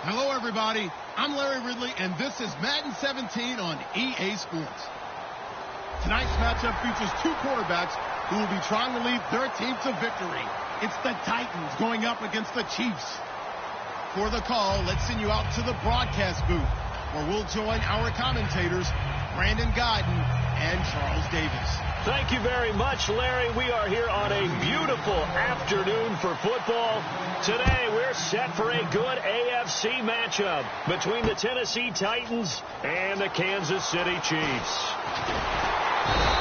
Hello, everybody. I'm Larry Ridley, and this is Madden 17 on EA Sports. Tonight's matchup features two quarterbacks who will be trying to lead their team to victory. It's the Titans going up against the Chiefs. For the call, let's send you out to the broadcast booth, where we'll join our commentators, Brandon Guyton and Charles Davis. Thank you very much, Larry. We are here on a beautiful afternoon for football. Today, we're set for a good AFC matchup between the Tennessee Titans and the Kansas City Chiefs.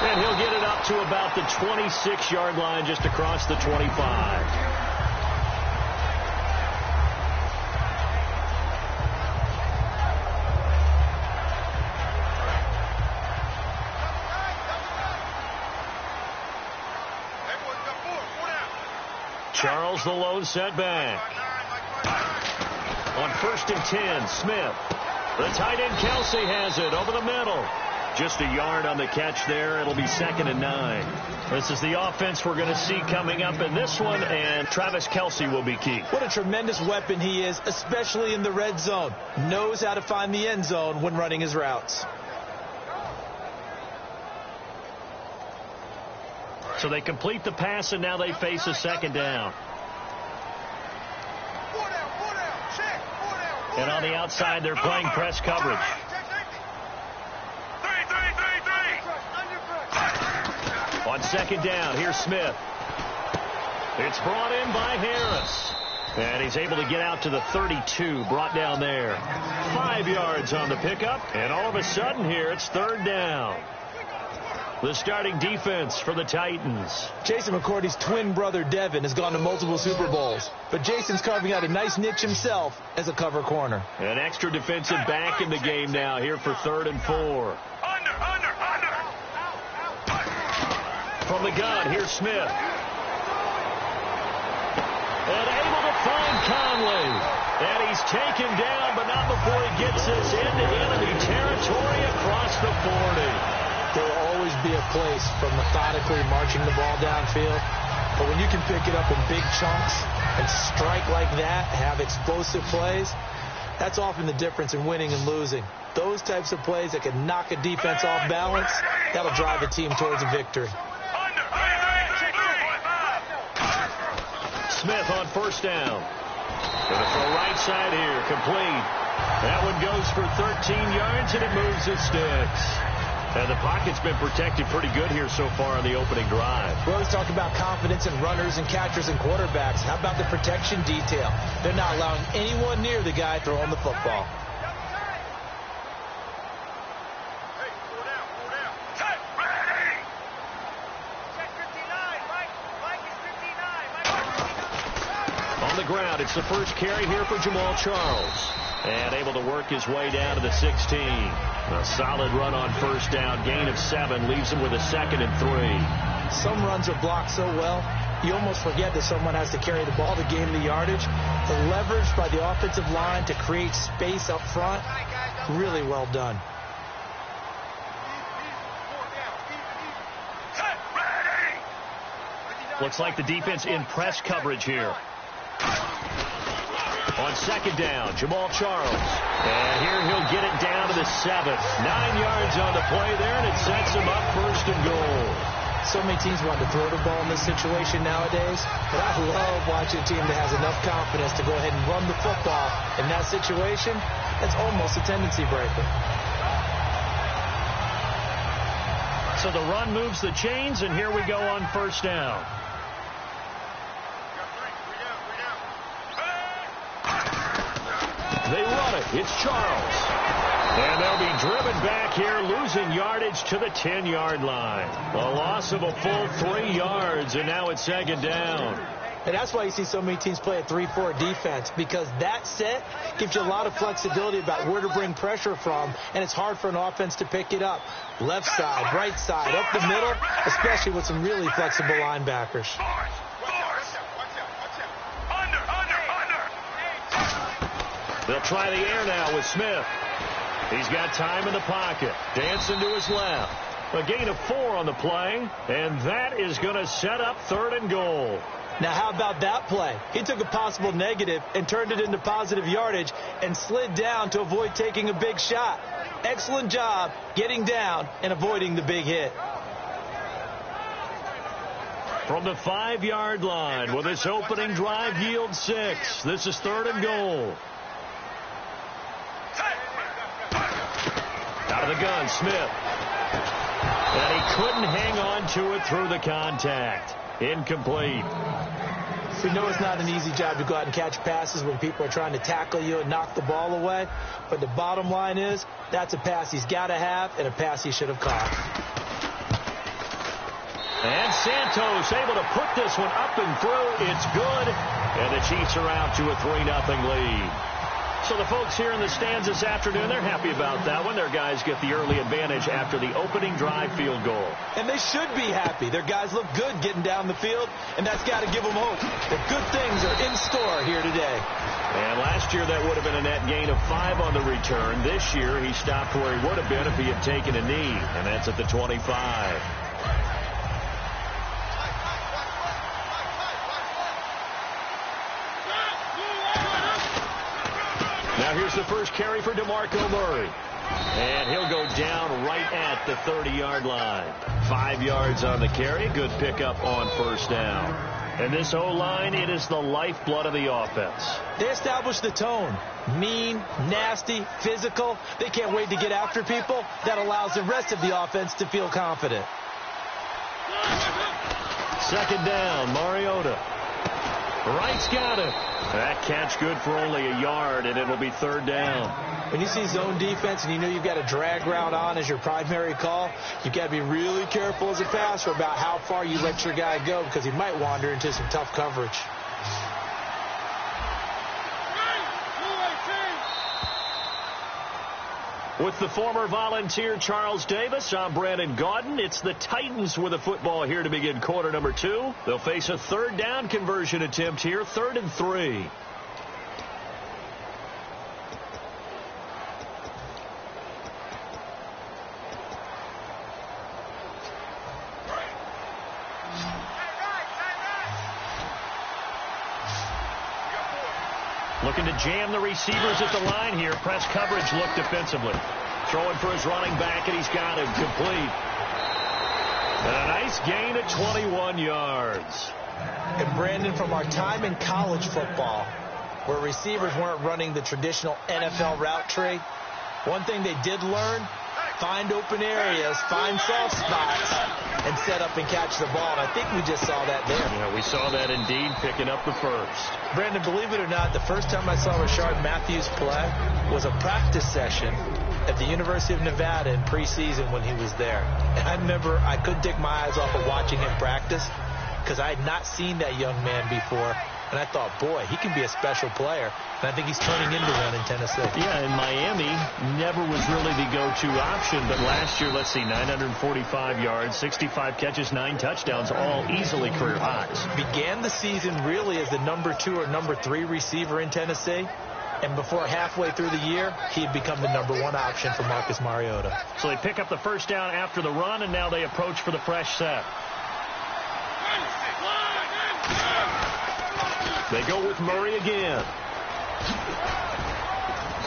And he'll get it up to about the 26-yard line, just across the 25. Charles, the lone setback. On 1st and 10, Smith. The tight end, Kelsey, has it over the middle. Just a yard on the catch there. It'll be 2nd and 9. This is the offense we're going to see coming up in this one, and Travis Kelsey will be key. What a tremendous weapon he is, especially in the red zone. Knows how to find the end zone when running his routes. So they complete the pass, and now they face a 2nd down. And on the outside, they're playing press coverage. On 2nd down, here's Smith. It's brought in by Harris. And he's able to get out to the 32, brought down there. 5 yards on the pickup, and all of a sudden here, it's 3rd down. The starting defense for the Titans. Jason McCourty's twin brother, Devin, has gone to multiple Super Bowls. But Jason's carving out a nice niche himself as a cover corner. An extra defensive back in the game now here for 3rd and 4. From the gun, here's Smith. And able to find Conley. And he's taken down, but not before he gets this into enemy territory across the 40. There will always be a place for methodically marching the ball downfield. But when you can pick it up in big chunks and strike like that, have explosive plays, that's often the difference in winning and losing. Those types of plays that can knock a defense off balance, that'll drive a team towards a victory. Smith on 1st down. Gonna throw right side here, complete. That one goes for 13 yards, and it moves the sticks. And the pocket's been protected pretty good here so far on the opening drive. We always talk about confidence in runners and catchers and quarterbacks. How about the protection detail? They're not allowing anyone near the guy throwing the football. On the ground, it's the first carry here for Jamal Charles. And able to work his way down to the 16. A solid run on 1st down. Gain of 7 leaves him with a 2nd and 3. Some runs are blocked so well, you almost forget that someone has to carry the ball to gain the yardage. The leverage by the offensive line to create space up front, really well done. Looks like the defense in press coverage here. On 2nd down, Jamal Charles. And here he'll get it down to the 7. 9 yards on the play there, and it sets him up 1st and goal. So many teams want to throw the ball in this situation nowadays, but I love watching a team that has enough confidence to go ahead and run the football. In that situation, that's almost a tendency breaker. So the run moves the chains, and here we go on 1st down. They run it. It's Charles. And they'll be driven back here, losing yardage to the 10-yard line. A loss of a full 3 yards, and now it's 2nd down. And that's why you see so many teams play a 3-4 defense, because that set gives you a lot of flexibility about where to bring pressure from, and it's hard for an offense to pick it up. Left side, right side, up the middle, especially with some really flexible linebackers. They'll try the air now with Smith. He's got time in the pocket. Dancing to his left. A gain of 4 on the play, and that is going to set up 3rd and goal. Now, how about that play? He took a possible negative and turned it into positive yardage and slid down to avoid taking a big shot. Excellent job getting down and avoiding the big hit. From the 5-yard line, will this opening drive yield 6? This is 3rd and goal. Out of the gun, Smith. And he couldn't hang on to it through the contact. Incomplete. We know it's not an easy job to go out and catch passes when people are trying to tackle you and knock the ball away. But the bottom line is, that's a pass he's got to have and a pass he should have caught. And Santos able to put this one up and through. It's good. And the Chiefs are out to a 3-0 lead. So the folks here in the stands this afternoon, they're happy about that one. Their guys get the early advantage after the opening drive field goal. And they should be happy. Their guys look good getting down the field, and that's got to give them hope that good things are in store here today. And last year that would have been a net gain of 5 on the return. This year he stopped where he would have been if he had taken a knee, and that's at the 25. Now here's the first carry for DeMarco Murray. And he'll go down right at the 30-yard line. 5 yards on the carry. Good pickup on first down. And this O-line, it is the lifeblood of the offense. They established the tone. Mean, nasty, physical. They can't wait to get after people. That allows the rest of the offense to feel confident. 2nd down, Mariota. Wright's got it. That catch good for only a yard, and it'll be 3rd down. When you see zone defense and you know you've got a drag route on as your primary call, you've got to be really careful as a passer about how far you let your guy go because he might wander into some tough coverage. With the former Volunteer Charles Davis, I'm Brandon Gaudin. It's the Titans with the football here to begin quarter number 2. They'll face a 3rd down conversion attempt here, 3rd and 3. Looking to jam the receivers at the line here. Press coverage look defensively. Throwing for his running back, and he's got him complete. And a nice gain at 21 yards. And Brandon, from our time in college football, where receivers weren't running the traditional NFL route tree, one thing they did learn, find open areas, find soft spots, and set up and catch the ball. And I think we just saw that there. Yeah, we saw that indeed, picking up the first. Brandon, believe it or not, the first time I saw Rashard Matthews play was a practice session at the University of Nevada in preseason when he was there. And I remember I couldn't take my eyes off of watching him practice because I had not seen that young man before. And I thought, boy, he can be a special player. And I think he's turning into one in Tennessee. Yeah, and Miami never was really the go-to option. But last year, let's see, 945 yards, 65 catches, 9 touchdowns, all easily career highs. Began the season really as the number 2 or number 3 receiver in Tennessee. And before halfway through the year, he had become the number 1 option for Marcus Mariota. So they pick up the first down after the run, and now they approach for the fresh set. They go with Murray again.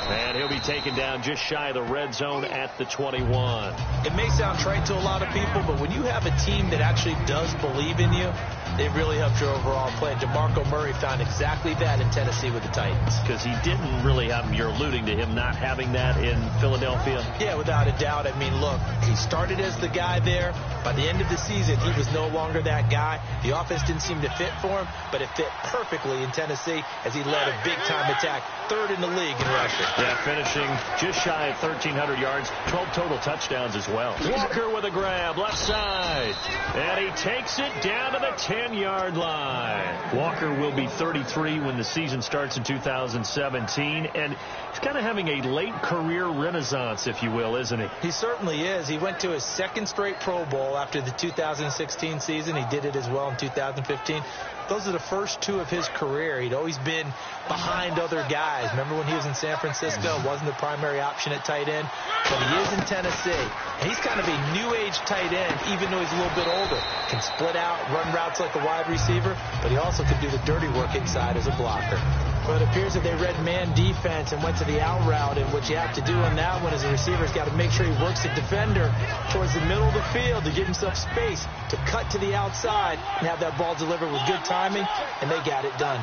And he'll be taken down just shy of the red zone at the 21. It may sound trite to a lot of people, but when you have a team that actually does believe in you, it really helps your overall play. And DeMarco Murray found exactly that in Tennessee with the Titans. Because he didn't really have, you're alluding to him not having that in Philadelphia. Yeah, without a doubt. I mean, look, he started as the guy there. By the end of the season, he was no longer that guy. The offense didn't seem to fit for him, but it fit perfectly in Tennessee as he led a big-time attack, 3rd in the league in rushing. Yeah, finishing just shy of 1,300 yards, 12 total touchdowns as well. Walker with a grab, left side. And he takes it down to the 10-yard line. Walker will be 33 when the season starts in 2017. And he's kind of having a late career renaissance, if you will, isn't he? He certainly is. He went to his 2nd straight Pro Bowl after the 2016 season. He did it as well in 2015. Those are the first 2 of his career. He'd always been behind other guys. Remember when he was in San Francisco? Wasn't the primary option at tight end. But he is in Tennessee. And he's kind of a new age tight end, even though he's a little bit older. Can split out, run routes like a wide receiver, but he also can do the dirty work inside as a blocker. But it appears that they read man defense and went to the out route, and what you have to do on that one as a receiver is got to make sure he works the defender towards the middle of the field to give himself space to cut to the outside and have that ball delivered with good timing, and they got it done.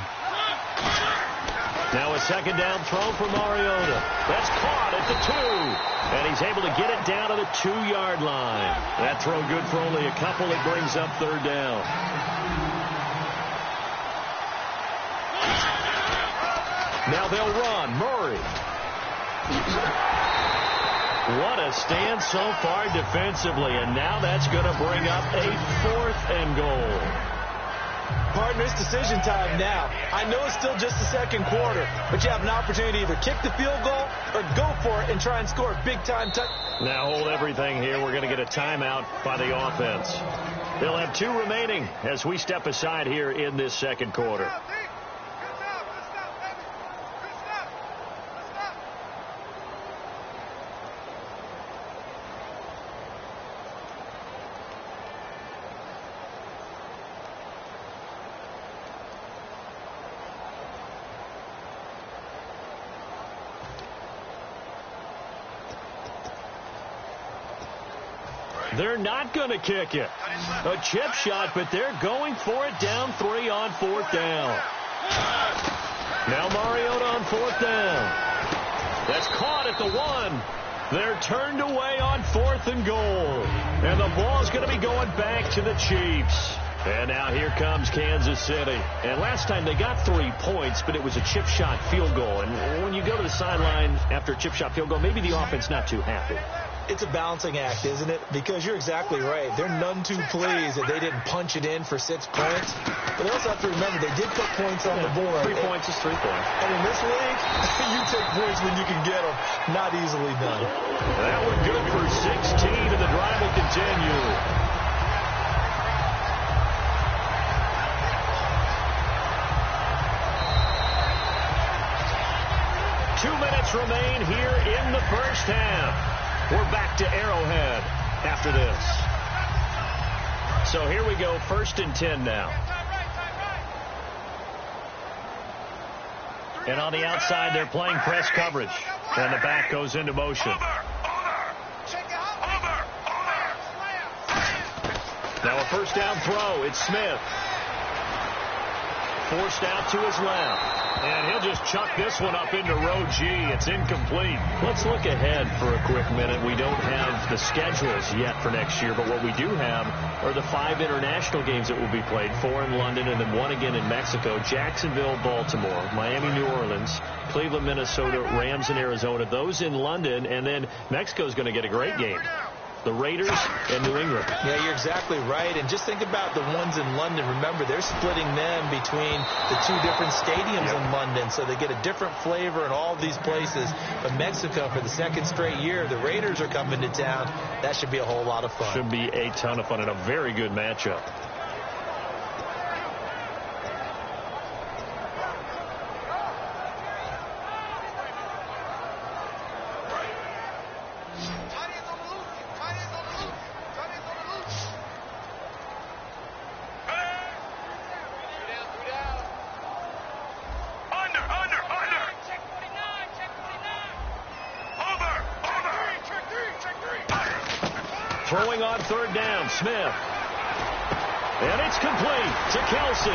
Now a second down throw for Mariota. That's caught at the 2. And he's able to get it down to the 2-yard line. That throw good for only a couple. It brings up third down. Now they'll run. Murray. What a stand so far defensively. And now that's going to bring up a 4th and goal. Partner, it's decision time now. I know it's still just the second quarter, but you have an opportunity to either kick the field goal or go for it and try and score a big-time touchdown. Now hold everything here. We're going to get a timeout by the offense. They'll have 2 remaining as we step aside here in this second quarter. They're not going to kick it. A chip shot, but they're going for it down 3 on 4th down. Now Mariota on 4th down. That's caught at the 1. They're turned away on 4th and goal. And the ball's going to be going back to the Chiefs. And now here comes Kansas City. And last time they got 3 points, but it was a chip shot field goal. And when you go to the sideline after a chip shot field goal, maybe the offense not too happy. It's a balancing act, isn't it? Because you're exactly right. They're none too pleased that they didn't punch it in for 6 points. But they also have to remember they did put points on the board. 3 points is 3 points. And in this league, you take points when you can get them. Not easily done. That one good for 16, and the drive will continue. Two minutes remain here in the first half. We're back to Arrowhead after this. So here we go, 1st and 10 now. And on the outside, they're playing press coverage. And the back goes into motion. Now a first down throw. It's Smith. Forced out to his left. And he'll just chuck this one up into row G. It's incomplete. Let's look ahead for a quick minute. We don't have the schedules yet for next year, but what we do have are the 5 international games that will be played, 4 in London and then 1 again in Mexico, Jacksonville, Baltimore, Miami, New Orleans, Cleveland, Minnesota, Rams in Arizona, those in London, and then Mexico's going to get a great game. The Raiders and New England. Yeah, you're exactly right. And just think about the ones in London. Remember, they're splitting them between the 2 different stadiums in London, so they get a different flavor in all of these places. But Mexico, for the 2nd straight year, the Raiders are coming to town. That should be a whole lot of fun. Should be a ton of fun and a very good matchup. Throwing on 3rd down, Smith. And it's complete to Kelsey.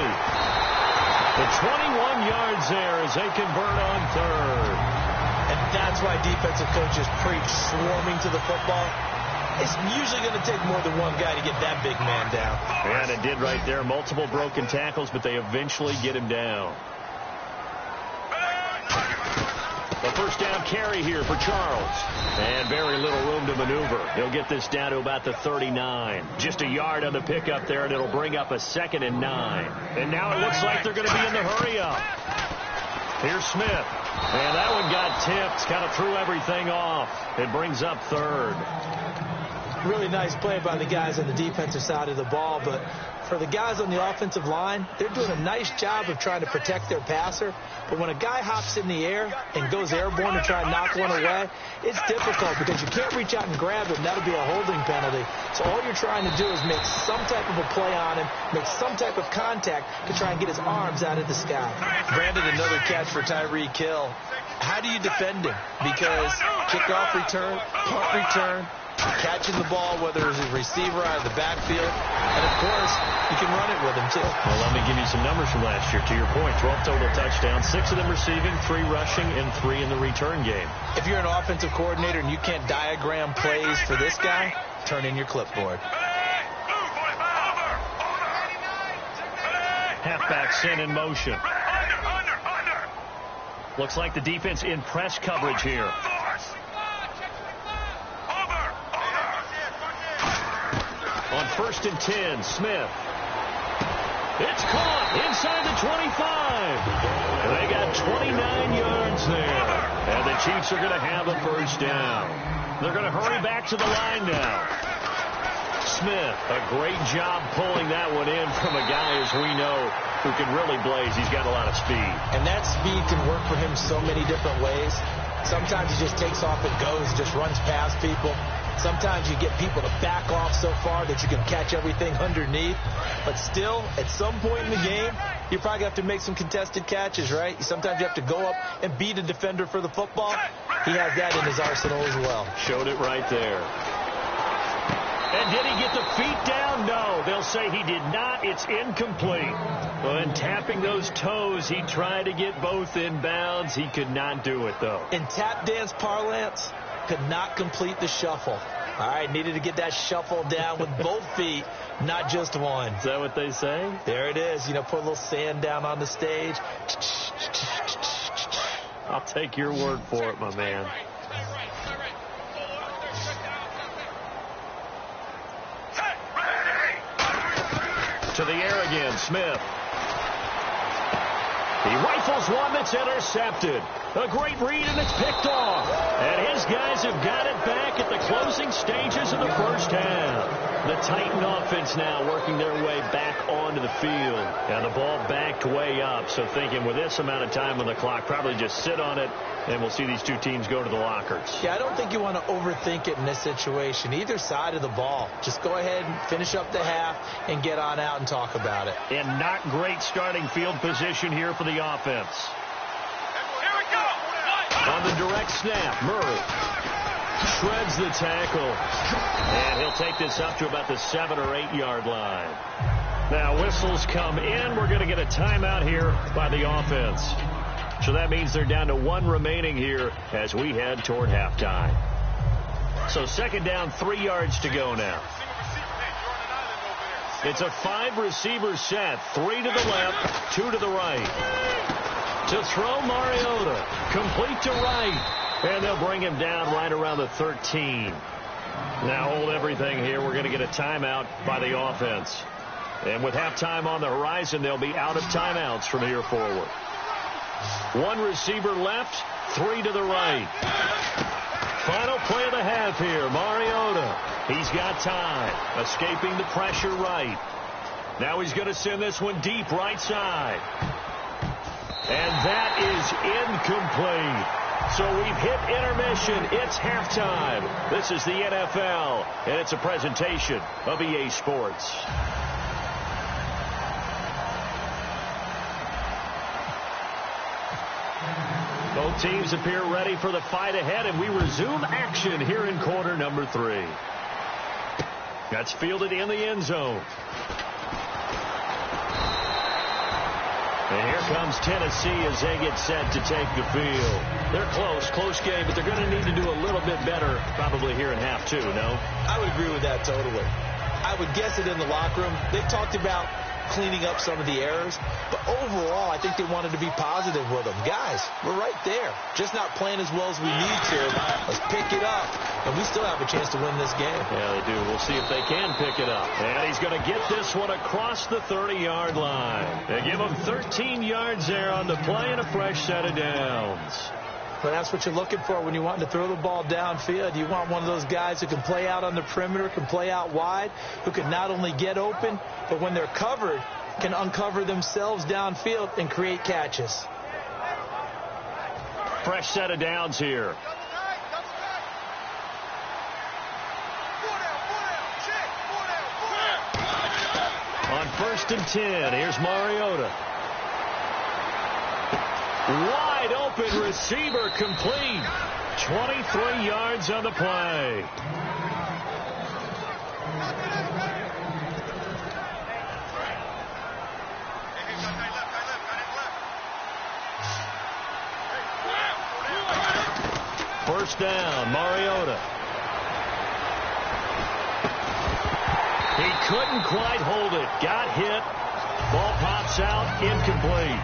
The 21 yards there as they convert on 3rd. And that's why defensive coaches preach swarming to the football. It's usually going to take more than one guy to get that big man down. And it did right there. Multiple broken tackles, but they eventually get him down. The first down carry here for Charles. And very little room to maneuver. He'll get this down to about the 39. Just a yard on the pickup there, and it'll bring up a 2nd and 9. And now it looks like they're going to be in the hurry-up. Here's Smith. And that one got tipped. Kind of threw everything off. It brings up 3rd. Really nice play by the guys on the defensive side of the ball, but for the guys on the offensive line, they're doing a nice job of trying to protect their passer. But when a guy hops in the air and goes airborne to try and knock one away, it's difficult because you can't reach out and grab it, and that'll be a holding penalty. So all you're trying to do is make some type of a play on him, make some type of contact to try and get his arms out of the sky. Brandon, another catch for Tyreek Hill. How do you defend him? Because kickoff return, punt return, catching the ball, whether it's a receiver out of the backfield, and, of course, you can run it with him, too. Well, let me give you some numbers from last year. To your point, 12 total touchdowns, 6 of them receiving, 3 rushing, and 3 in the return game. If you're an offensive coordinator and you can't diagram plays for this guy, turn in your clipboard. Halfback sent in motion. Looks like the defense in press coverage here. On 1st and 10, Smith. It's caught inside the 25. They got 29 yards there. And the Chiefs are going to have a first down. They're going to hurry back to the line now. Smith, a great job pulling that one in from a guy, as we know, who can really blaze. He's got a lot of speed. And that speed can work for him so many different ways. Sometimes he just takes off and goes, just runs past people. Sometimes you get people to back off so far that you can catch everything underneath. But still, at some point in the game, you probably have to make some contested catches, right? Sometimes you have to go up and beat a defender for the football. He has that in his arsenal as well. Showed it right there. And did he get the feet down? No, they'll say he did not. It's incomplete. Well, and tapping those toes, he tried to get both in bounds. He could not do it, though. In tap dance parlance, could not complete the shuffle. All right, needed to get that shuffle down with both feet, not just one. Is that what they say? There it is. You know, put a little sand down on the stage. I'll take your word for it, my man. To the air again, Smith. He rifles one that's intercepted. A great read, and it's picked off. And his guys have got it back at the closing stages of the first half. The Titan offense now working their way back onto the field. And the ball backed way up. So thinking with this amount of time on the clock, probably just sit on it, and we'll see these two teams go to the lockers. Yeah, I don't think you want to overthink it in this situation. Either side of the ball. Just go ahead and finish up the half and get on out and talk about it. And not great starting field position here for the offense. On the direct snap, Murray shreds the tackle. And he'll take this up to about the 7 or 8 yard line. Now whistles come in. We're going to get a timeout here by the offense. So that means they're down to 1 remaining here as we head toward halftime. So 2nd down, 3 yards to go now. It's a 5-receiver set. 3 to the left, 2 to the right. To throw, Mariota. Complete to right. And they'll bring him down right around the 13. Now hold everything here. We're going to get a timeout by the offense. And with halftime on the horizon, they'll be out of timeouts from here forward. 1 receiver left, 3 to the right. Final play of the half here, Mariota. He's got time, escaping the pressure right. Now he's going to send this one deep right side. And that is incomplete. So we've hit intermission. It's halftime. This is the NFL, and it's a presentation of EA Sports. Both teams appear ready for the fight ahead, and we resume action here in quarter number 3. That's fielded in the end zone. And here comes Tennessee as they get set to take the field. They're close game, but they're going to need to do a little bit better probably here in half 2, no? I would agree with that totally. I would guess it in the locker room. They've talked about cleaning up some of the errors, but overall, I think they wanted to be positive with them. Guys, we're right there. Just not playing as well as we need to. Let's pick it up, and we still have a chance to win this game. Yeah, they do. We'll see if they can pick it up. And he's going to get this one across the 30-yard line. They give him 13 yards there on the play and a fresh set of downs. But that's what you're looking for when you want to throw the ball downfield. You want one of those guys who can play out on the perimeter, can play out wide, who can not only get open, but when they're covered, can uncover themselves downfield and create catches. Fresh set of downs here. On 1st and 10, here's Mariota. Wide open receiver complete. 23 yards on the play. First down, Mariota. He couldn't quite hold it. Got hit. Ball pops out, incomplete.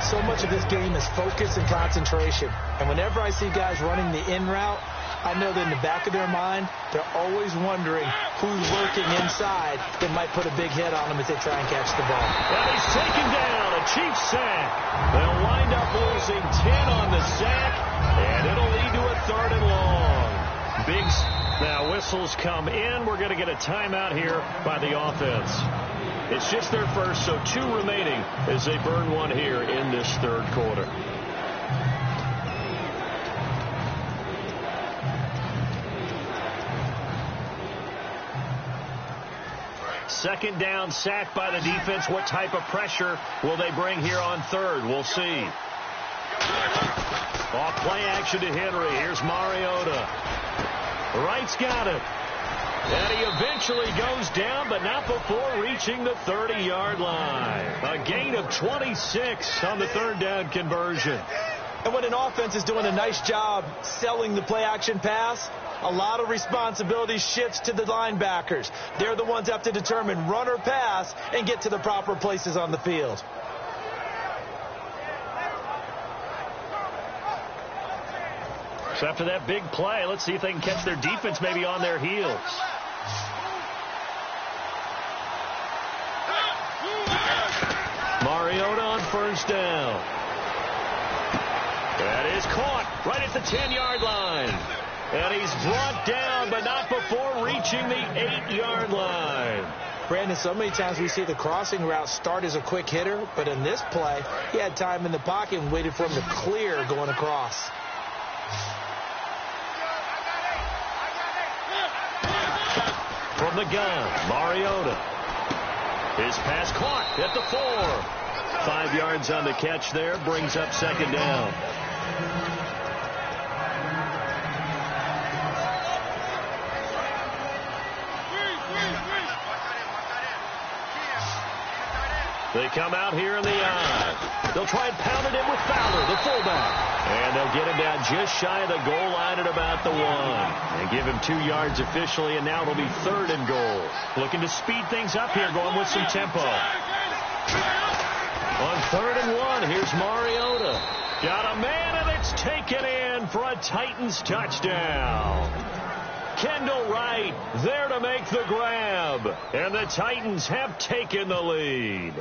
So much of this game is focus and concentration. And whenever I see guys running the in route, I know that in the back of their mind, they're always wondering who's lurking inside that might put a big hit on them as they try and catch the ball. Well, he's taken down. A Chiefs sack. They'll wind up losing 10 on the sack, and it'll lead to a 3rd and long. Now whistles come in. We're going to get a timeout here by the offense. It's just their first, so 2 remaining as they burn one here in this 3rd quarter. Second down, sack by the defense. What type of pressure will they bring here on 3rd? We'll see. Off play action to Henry. Here's Mariota. Wright's got it. And he eventually goes down, but not before reaching the 30-yard line. A gain of 26 on the 3rd down conversion. And when an offense is doing a nice job selling the play-action pass, a lot of responsibility shifts to the linebackers. They're the ones that have to determine run or pass and get to the proper places on the field. So after that big play, let's see if they can catch their defense maybe on their heels. Mariota on 1st down. That is caught right at the 10-yard line. And he's brought down, but not before reaching the 8-yard line. Brandon, so many times we see the crossing route start as a quick hitter, but in this play, he had time in the pocket and waited for him to clear going across. From the gun, Mariota. His pass caught at the 4. 5 yards on the catch there, brings up 2nd down. They come out here in the eye. They'll try and pound it in with Fowler, the fullback. And they'll get him down just shy of the goal line at about the 1. And give him 2 yards officially, and now it'll be 3rd and goal. Looking to speed things up here, going with some tempo. On 3rd and 1, here's Mariota. Got a man, and it's taken in for a Titans touchdown. Kendall Wright there to make the grab. And the Titans have taken the lead.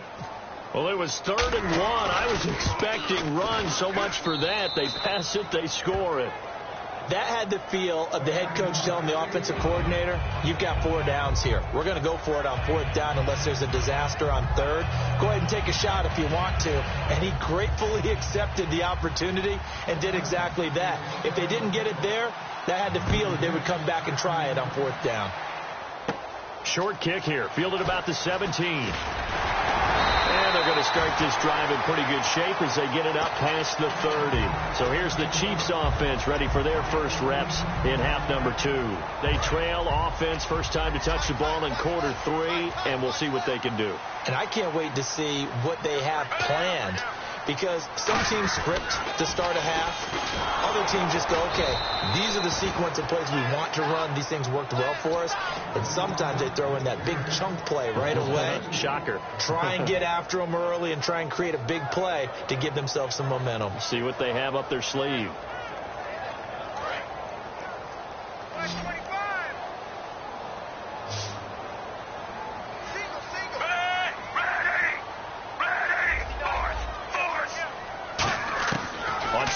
Well, it was 3rd and 1. I was expecting runs, so much for that. They pass it, they score it. That had the feel of the head coach telling the offensive coordinator, you've got 4 downs here. We're going to go for it on 4th down unless there's a disaster on 3rd. Go ahead and take a shot if you want to. And he gratefully accepted the opportunity and did exactly that. If they didn't get it there, that had the feel that they would come back and try it on 4th down. Short kick here, fielded about the 17. And they're going to start this drive in pretty good shape as they get it up past the 30. So here's the Chiefs offense ready for their first reps in half number 2. They trail offense, first time to touch the ball in quarter 3, and we'll see what they can do. And I can't wait to see what they have planned, because some teams script to start a half. Other teams just go, okay, these are the sequence of plays we want to run. These things worked well for us. And sometimes they throw in that big chunk play right away. Shocker. Try and get after them early and try and create a big play to give themselves some momentum. See what they have up their sleeve.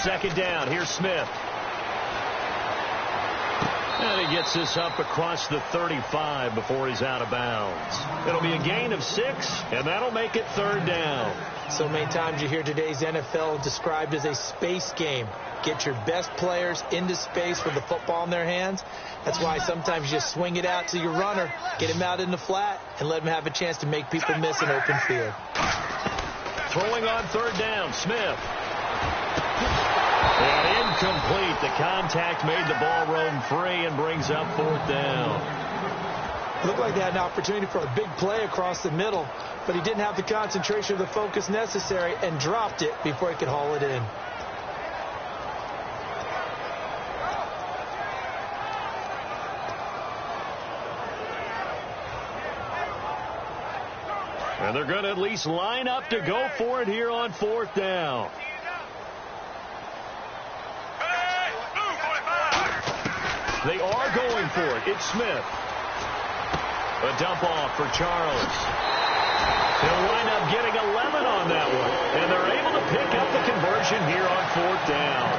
second down. Here's Smith. And he gets this up across the 35 before he's out of bounds. It'll be a gain of 6, and that'll make it third down. So many times you hear today's NFL described as a space game. Get your best players into space with the football in their hands. That's why sometimes you just swing it out to your runner, get him out in the flat, and let him have a chance to make people miss an open field. Throwing on third down, Smith. And incomplete. The contact made the ball roam free and brings up fourth down. Looked like they had an opportunity for a big play across the middle, but he didn't have the concentration or the focus necessary and dropped it before he could haul it in. And they're going to at least line up to go for it here on fourth down. They are going for it. It's Smith. A dump off for Charles. They'll wind up getting 11 on that one. And they're able to pick up the conversion here on fourth down.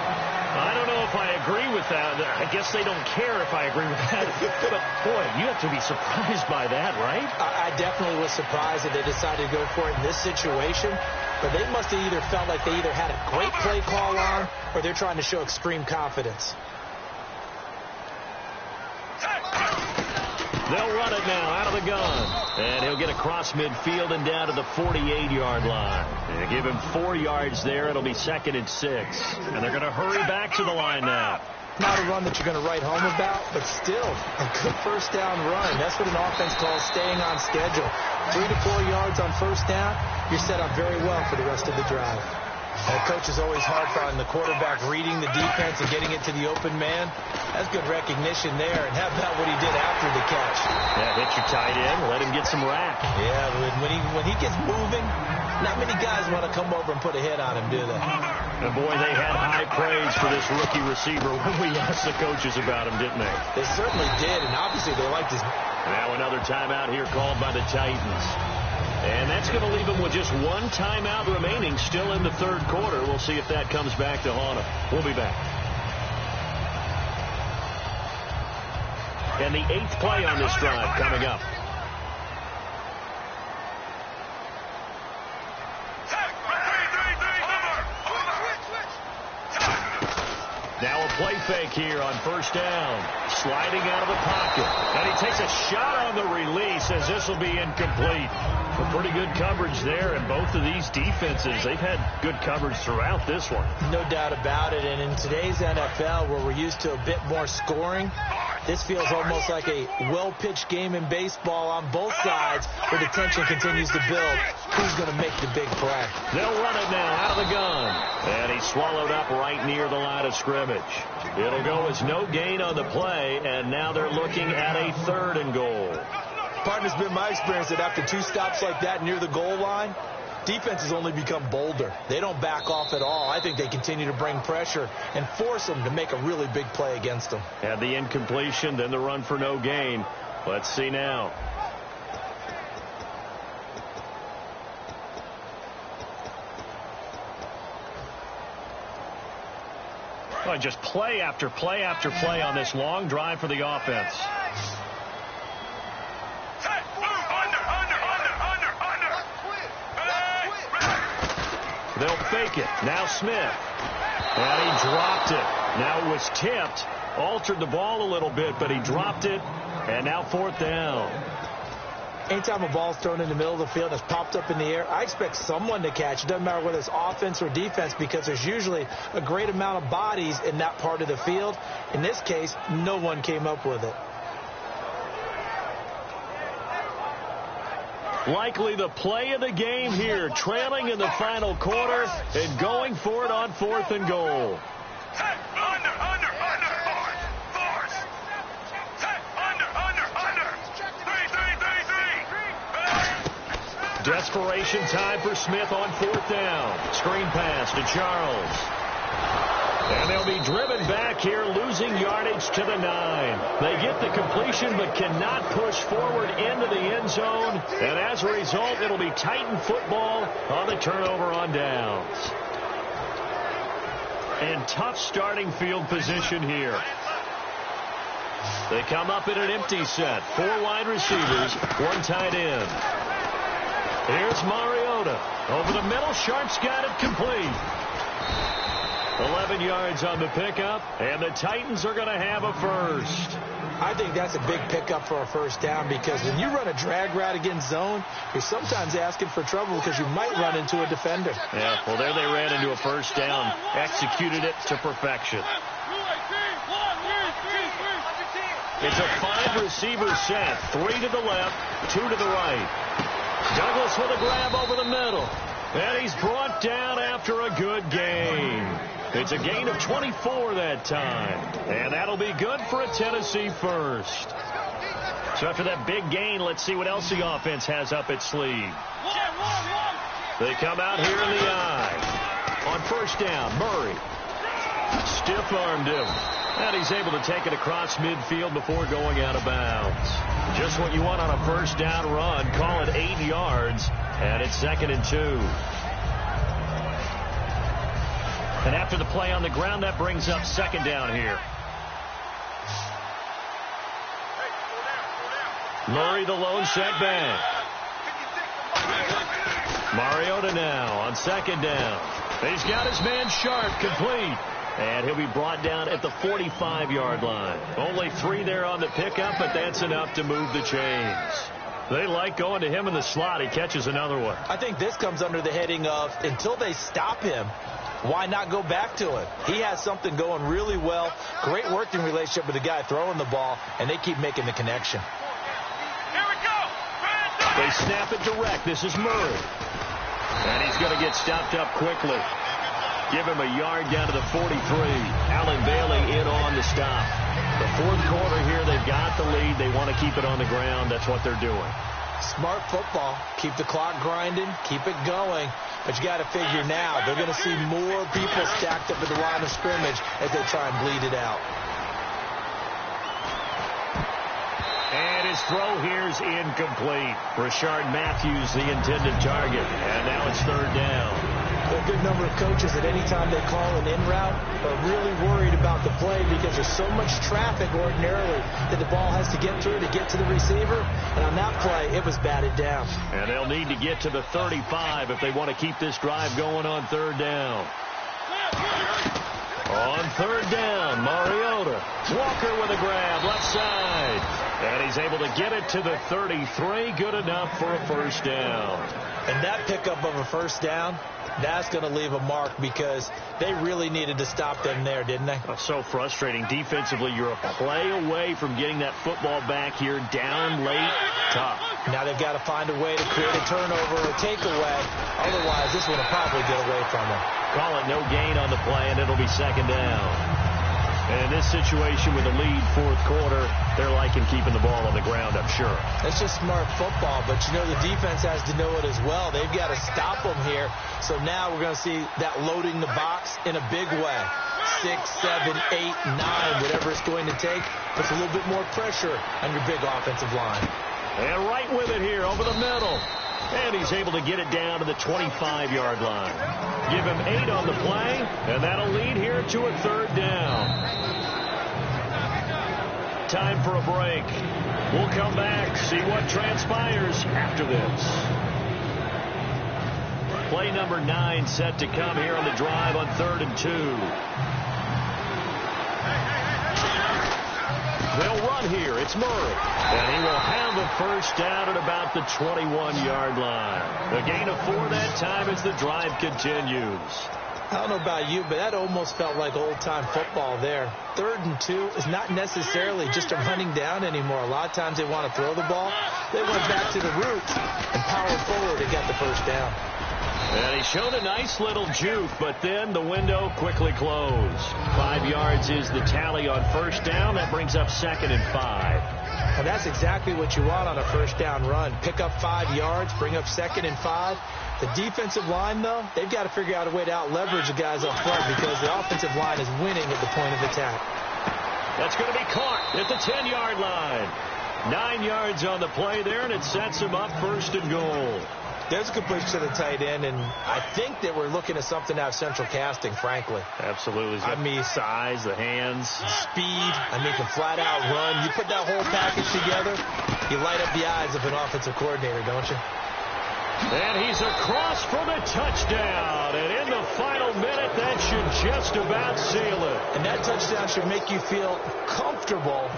I don't know if I agree with that. I guess they don't care if I agree with that. But, boy, you have to be surprised by that, right? I definitely was surprised that they decided to go for it in this situation. But they must have either felt like they either had a great play call on or they're trying to show extreme confidence. They'll run it now out of the gun. And he'll get across midfield and down to the 48-yard line. And give him 4 yards there. It'll be 2nd and 6. And they're going to hurry back to the line now. Not a run that you're going to write home about, but still a good first down run. That's what an offense calls staying on schedule. 3 to 4 yards on first down, you're set up very well for the rest of the drive. Coach is always hard on the quarterback reading the defense and getting it to the open man. That's good recognition there. And how about what he did after the catch? Yeah, hit your tight end, let him get some rack. Yeah, when he gets moving, not many guys want to come over and put a hit on him, do they? And boy, they had high praise for this rookie receiver when we asked the coaches about him, didn't they? They certainly did, and obviously they liked his... Now another timeout here called by the Titans. And that's going to leave them with just one timeout remaining still in the third quarter. We'll see if that comes back to haunt them. We'll be back. And the 8th play on this drive coming up. Now a play fake here on first down. Sliding out of the pocket. And he takes a shot on the release as this will be incomplete. A pretty good coverage there, and both of these defenses, they've had good coverage throughout this one. No doubt about it, and in today's NFL, where we're used to a bit more scoring, this feels almost like a well-pitched game in baseball on both sides, where the tension continues to build. Who's going to make the big play? They'll run it now out of the gun, and he's swallowed up right near the line of scrimmage. It'll go as no gain on the play, and now they're looking at a 3rd and goal. Partner's been my experience that after 2 stops like that near the goal line, defenses only become bolder. They don't back off at all. I think they continue to bring pressure and force them to make a really big play against them. Had the incompletion, then the run for no gain. Let's see now. Well, just play after play after play on this long drive for the offense. They'll fake it. Now Smith. And he dropped it. Now it was tipped. Altered the ball a little bit, but he dropped it. And now 4th down. Anytime a ball's thrown in the middle of the field and it's popped up in the air, I expect someone to catch. It doesn't matter whether it's offense or defense, because there's usually a great amount of bodies in that part of the field. In this case, no one came up with it. Likely the play of the game here, trailing in the final quarter and going for it on 4th and goal. Desperation time for Smith on 4th down. Screen pass to Charles. And they'll be driven back here, losing yardage to the 9. They get the completion but cannot push forward into the end zone. And as a result, it'll be Titan football on the turnover on downs. And tough starting field position here. They come up in an empty set. 4 wide receivers, 1 tight end. Here's Mariota. Over the middle, Sharp's got it complete. 11 yards on the pickup, and the Titans are going to have a first. I think that's a big pickup for a first down, because when you run a drag route against zone, you're sometimes asking for trouble because you might run into a defender. Yeah, well, there they ran into a first down, executed it to perfection. It's a 5-receiver set, 3 to the left, 2 to the right. Douglas with a grab over the middle, and he's brought down after a good gain. It's a gain of 24 that time, and that'll be good for a Tennessee first. So after that big gain, let's see what else the offense has up its sleeve. They come out here in the eye. On first down, Murray stiff-armed him, and he's able to take it across midfield before going out of bounds. Just what you want on a first down run. Call it 8 yards, and it's 2nd and 2. And after the play on the ground, that brings up 2nd down here. Murray, the lone setback. Mariota now on 2nd down. He's got his man Sharp complete. And he'll be brought down at the 45-yard line. Only 3 there on the pickup, but that's enough to move the chains. They like going to him in the slot. He catches another one. I think this comes under the heading of, until they stop him, why not go back to it? He has something going really well. Great working relationship with the guy throwing the ball, and they keep making the connection. Here we go. They snap it direct. This is Murray. And he's going to get stopped up quickly. Give him a yard down to the 43. Allen Bailey in on the stop. The 4th quarter here, they've got the lead. They want to keep it on the ground. That's what they're doing. Smart football. Keep the clock grinding. Keep it going. But you got to figure now, they're going to see more people stacked up at the line of scrimmage as they try and bleed it out. And his throw here is incomplete. Rashard Matthews, the intended target. And now it's 3rd down. A good number of coaches at any time they call an in route are really worried about the play because there's so much traffic ordinarily that the ball has to get through to get to the receiver. And on that play, it was batted down. And they'll need to get to the 35 if they want to keep this drive going on 3rd down. On 3rd down, Mariota. Walker with a grab, left side. And he's able to get it to the 33. Good enough for a first down. And that pickup of a first down, that's going to leave a mark because they really needed to stop them there, didn't they? Oh, so frustrating. Defensively, you're a play away from getting that football back here, down late, tough. Now they've got to find a way to create a turnover or takeaway. Otherwise, this one will probably get away from them. Call it no gain on the play, and it'll be 2nd down. And in this situation with a lead 4th quarter, they're liking keeping the ball on the ground, I'm sure. It's just smart football, but you know the defense has to know it as well. They've got to stop them here. So now we're going to see that loading the box in a big way. 6, 7, 8, 9, whatever it's going to take, puts a little bit more pressure on your big offensive line. And right with it here over the middle. And he's able to get it down to the 25-yard line. Give him 8 on the play, and that'll lead here to a 3rd down. Time for a break. We'll come back, see what transpires after this. Play number 9 set to come here on the drive on 3rd and 2. They'll run here. It's Murray. And he will have the first down at about the 21-yard line. A gain of 4 that time as the drive continues. I don't know about you, but that almost felt like old-time football there. 3rd and 2 is not necessarily just a running down anymore. A lot of times they want to throw the ball. They went back to the roots and powered forward and got the first down. And he showed a nice little juke, but then the window quickly closed. 5 yards is the tally on first down. That brings up 2nd and 5. Well, that's exactly what you want on a first down run. Pick up 5 yards, bring up 2nd and 5. The defensive line, though, they've got to figure out a way to out-leverage the guys up front because the offensive line is winning at the point of attack. That's going to be caught at the 10-yard line. 9 yards on the play there, and it sets him up 1st and goal. There's a completion to the tight end, and I think that we're looking at something out of central casting, frankly. Absolutely. I mean, size, the hands, speed. I mean, can flat out run. You put that whole package together, you light up the eyes of an offensive coordinator, don't you? And he's across for the touchdown. And in the final minute, that should just about seal it. And that touchdown should make you feel comfortable.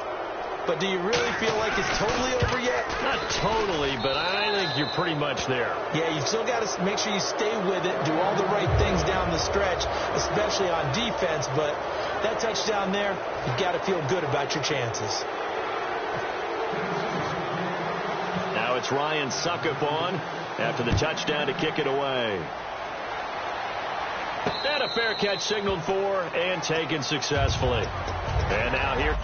But do you really feel like it's totally over yet? Not totally, but I think you're pretty much there. Yeah, you still got to make sure you stay with it, do all the right things down the stretch, especially on defense. But that touchdown there, you got to feel good about your chances. Now it's Ryan Suckup on after the touchdown to kick it away. And a fair catch signaled for and taken successfully. And now here...